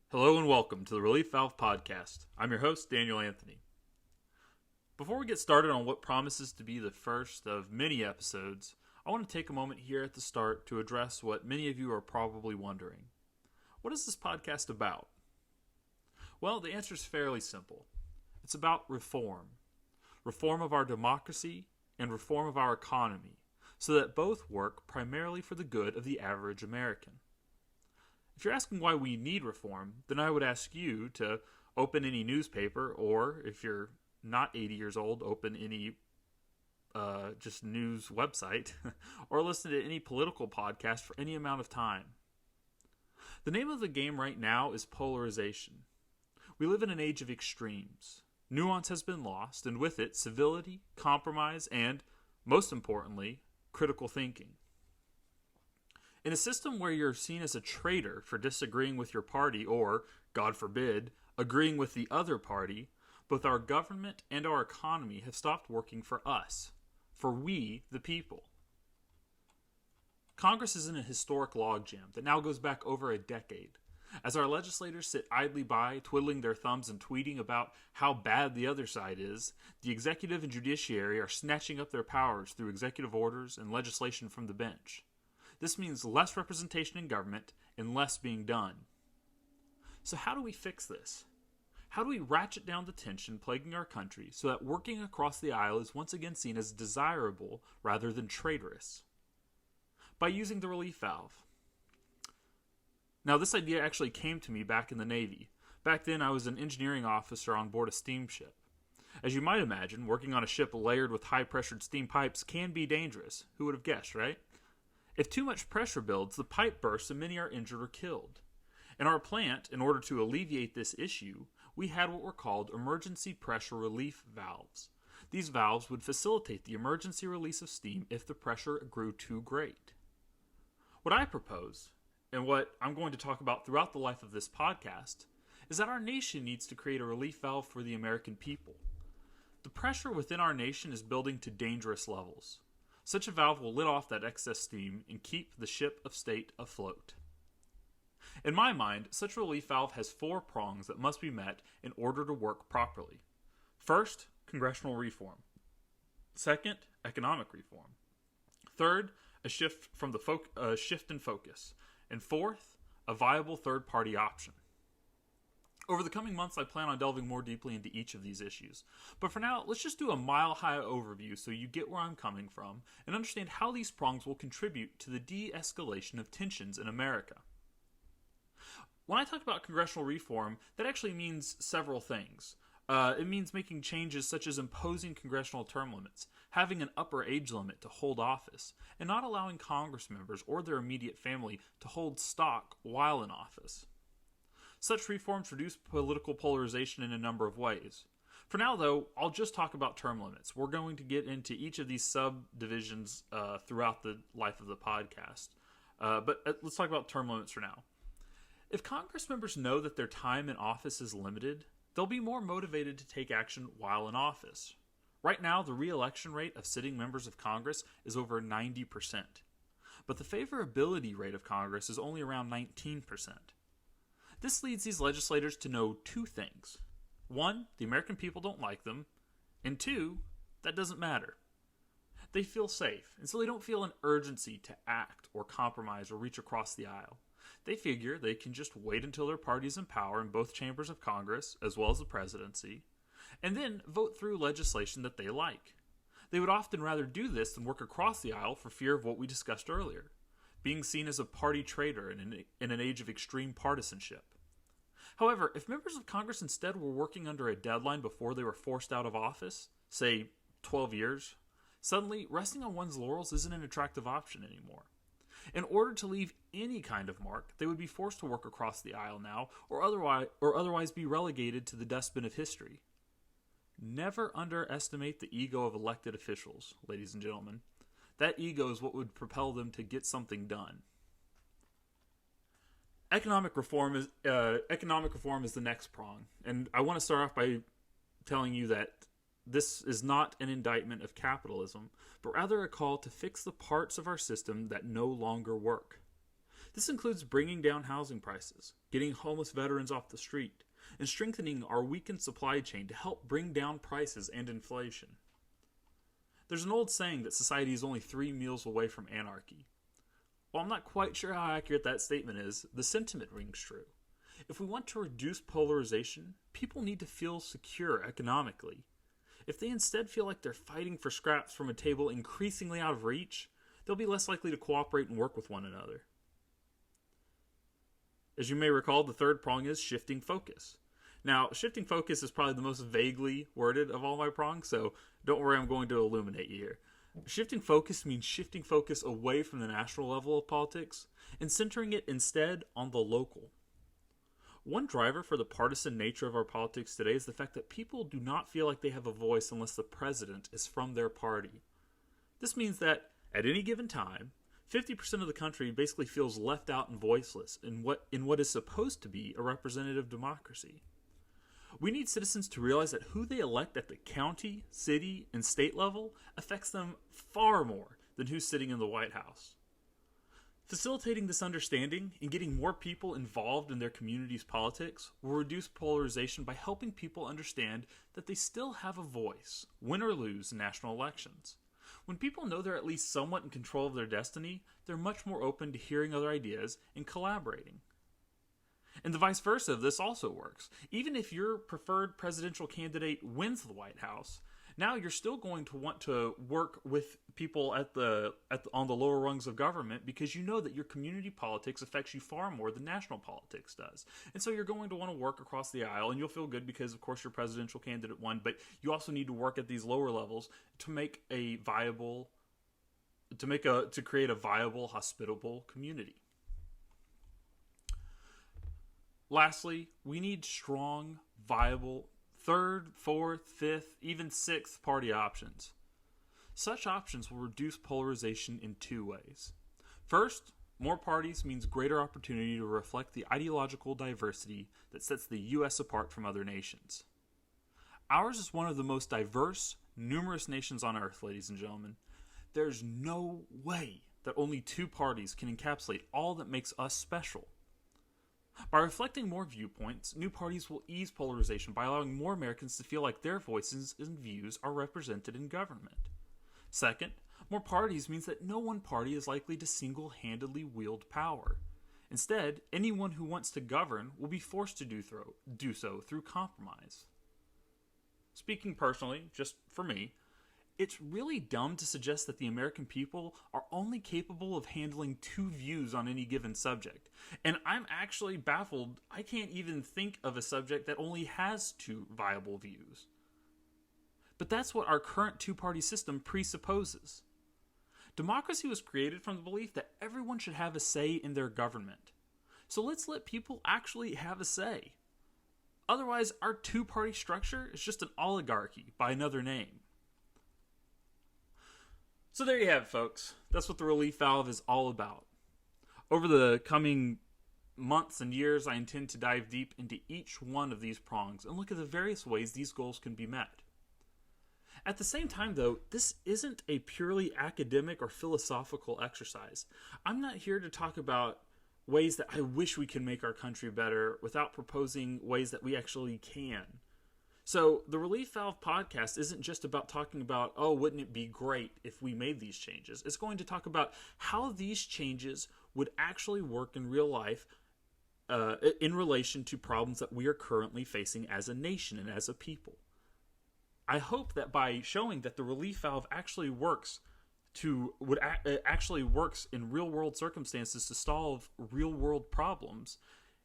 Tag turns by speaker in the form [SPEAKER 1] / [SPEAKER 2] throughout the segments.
[SPEAKER 1] Hello and welcome to the Relief Valve Podcast. I'm your host, Daniel Anthony. Before we get started on what promises to be the first of many episodes, I want to take a moment here at the start to address what many of you are probably wondering. What is this podcast about? Well, the answer is fairly simple. It's about reform. Reform of our democracy and reform of our economy, so that both work primarily for the good of the average American. If you're asking why we need reform, then I would ask you to open any newspaper, or if you're not 80 years old, open any just news website, or listen to any political podcast for any amount of time. The name of the game right now is polarization. We live in an age of extremes. Nuance has been lost, and with it, civility, compromise, and, most importantly, critical thinking. In a system where you're seen as a traitor for disagreeing with your party or, God forbid, agreeing with the other party, both our government and our economy have stopped working for us, for we, the people. Congress is in a historic logjam that now goes back over a decade. As our legislators sit idly by, twiddling their thumbs and tweeting about how bad the other side is, the executive and judiciary are snatching up their powers through executive orders and legislation from the bench. This means less representation in government and less being done. So how do we fix this? How do we ratchet down the tension plaguing our country so that working across the aisle is once again seen as desirable rather than traitorous? By using the relief valve. Now, this idea actually came to me back in the Navy. Back then, I was an engineering officer on board a steamship. As you might imagine, working on a ship layered with high-pressured steam pipes can be dangerous. Who would have guessed, right? If too much pressure builds, the pipe bursts and many are injured or killed. In our plant, in order to alleviate this issue, we had what were called emergency pressure relief valves. These valves would facilitate the emergency release of steam if the pressure grew too great. What I propose, and what I'm going to talk about throughout the life of this podcast, is that our nation needs to create a relief valve for the American people. The pressure within our nation is building to dangerous levels. Such a valve will let off that excess steam and keep the ship of state afloat. In my mind, such a relief valve has 4 prongs that must be met in order to work properly. First, congressional reform. Second, economic reform. Third, a shift in focus. And fourth, a viable third-party option. Over the coming months, I plan on delving more deeply into each of these issues. But for now, let's just do a mile-high overview so you get where I'm coming from and understand how these prongs will contribute to the de-escalation of tensions in America. When I talk about congressional reform, that actually means several things. It means making changes such as imposing congressional term limits, having an upper age limit to hold office, and not allowing Congress members or their immediate family to hold stock while in office. Such reforms reduce political polarization in a number of ways. For now, though, I'll just talk about term limits. We're going to get into each of these subdivisions throughout the life of the podcast. But let's talk about term limits for now. If Congress members know that their time in office is limited, they'll be more motivated to take action while in office. Right now, the re-election rate of sitting members of Congress is over 90%. But the favorability rate of Congress is only around 19%. This leads these legislators to know 2 things. 1, the American people don't like them, and 2, that doesn't matter. They feel safe, and so they don't feel an urgency to act or compromise or reach across the aisle. They figure they can just wait until their party's in power in both chambers of Congress, as well as the presidency, and then vote through legislation that they like. They would often rather do this than work across the aisle for fear of what we discussed earlier, being seen as a party traitor in an age of extreme partisanship. However, if members of Congress instead were working under a deadline before they were forced out of office, say 12 years, suddenly resting on one's laurels isn't an attractive option anymore. In order to leave any kind of mark, they would be forced to work across the aisle now, or otherwise be relegated to the dustbin of history. Never underestimate the ego of elected officials, ladies and gentlemen. That ego is what would propel them to get something done. Economic reform is the next prong, and I want to start off by telling you that this is not an indictment of capitalism, but rather a call to fix the parts of our system that no longer work. This includes bringing down housing prices, getting homeless veterans off the street, and strengthening our weakened supply chain to help bring down prices and inflation. There's an old saying that society is only 3 meals away from anarchy. While I'm not quite sure how accurate that statement is, the sentiment rings true. If we want to reduce polarization, people need to feel secure economically. If they instead feel like they're fighting for scraps from a table increasingly out of reach, they'll be less likely to cooperate and work with one another. As you may recall, the third prong is shifting focus. Now, shifting focus is probably the most vaguely worded of all my prongs, so don't worry, I'm going to illuminate you here. Shifting focus means shifting focus away from the national level of politics and centering it instead on the local. One driver for the partisan nature of our politics today is the fact that people do not feel like they have a voice unless the president is from their party. This means that, at any given time, 50% of the country basically feels left out and voiceless in what is supposed to be a representative democracy. We need citizens to realize that who they elect at the county, city, and state level affects them far more than who's sitting in the White House. Facilitating this understanding and getting more people involved in their community's politics will reduce polarization by helping people understand that they still have a voice, win or lose, in national elections. When people know they're at least somewhat in control of their destiny, they're much more open to hearing other ideas and collaborating. And the vice versa of this also works. Even if your preferred presidential candidate wins the White House, now you're still going to want to work with people on the lower rungs of government because you know that your community politics affects you far more than national politics does. And so you're going to want to work across the aisle, and you'll feel good because, of course, your presidential candidate won, but you also need to work at these lower levels to create a viable, hospitable community. Lastly, we need strong, viable third, fourth, fifth, even sixth party options. Such options will reduce polarization in 2 ways. First, more parties means greater opportunity to reflect the ideological diversity that sets the U.S. apart from other nations. Ours is one of the most diverse, numerous nations on earth, ladies and gentlemen. There's no way that only 2 parties can encapsulate all that makes us special. By reflecting more viewpoints, new parties will ease polarization by allowing more Americans to feel like their voices and views are represented in government. Second, more parties means that no one party is likely to single-handedly wield power. Instead, anyone who wants to govern will be forced to do so through compromise. Speaking personally, just for me, it's really dumb to suggest that the American people are only capable of handling 2 views on any given subject. And I'm actually baffled. I can't even think of a subject that only has 2 viable views. But that's what our current 2-party system presupposes. Democracy was created from the belief that everyone should have a say in their government. So let's let people actually have a say. Otherwise, our 2-party structure is just an oligarchy by another name. So there you have it, folks. That's what the relief valve is all about. Over the coming months and years, I intend to dive deep into each one of these prongs and look at the various ways these goals can be met. At the same time, though, this isn't a purely academic or philosophical exercise. I'm not here to talk about ways that I wish we can make our country better without proposing ways that we actually can. So the Relief Valve podcast isn't just about talking about, oh, wouldn't it be great if we made these changes? It's going to talk about how these changes would actually work in real life in relation to problems that we are currently facing as a nation and as a people. I hope that by showing that the Relief Valve actually works in real-world circumstances to solve real-world problems,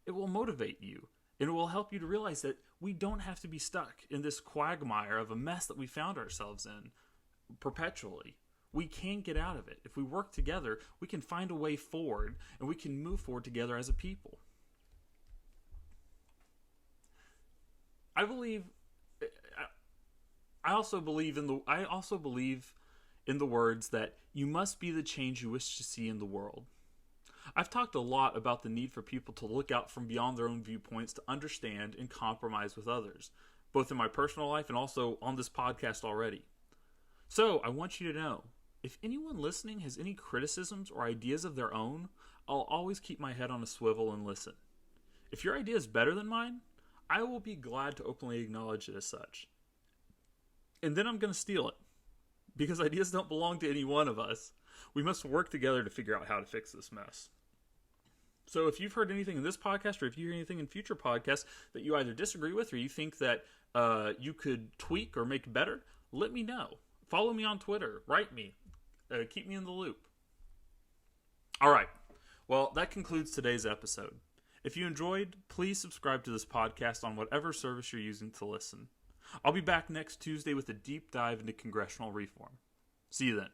[SPEAKER 1] it will motivate you. And it will help you to realize that we don't have to be stuck in this quagmire of a mess that we found ourselves in perpetually. We can get out of it. If we work together, we can find a way forward, and we can move forward together as a people. I also believe in the words that you must be the change you wish to see in the world. I've talked a lot about the need for people to look out from beyond their own viewpoints to understand and compromise with others, both in my personal life and also on this podcast already. So I want you to know, if anyone listening has any criticisms or ideas of their own, I'll always keep my head on a swivel and listen. If your idea is better than mine, I will be glad to openly acknowledge it as such. And then I'm going to steal it. Because ideas don't belong to any one of us. We must work together to figure out how to fix this mess. So if you've heard anything in this podcast, or if you hear anything in future podcasts that you either disagree with or you think that you could tweak or make better, let me know. Follow me on Twitter. Write me. Keep me in the loop. All right. Well, that concludes today's episode. If you enjoyed, please subscribe to this podcast on whatever service you're using to listen. I'll be back next Tuesday with a deep dive into congressional reform. See you then.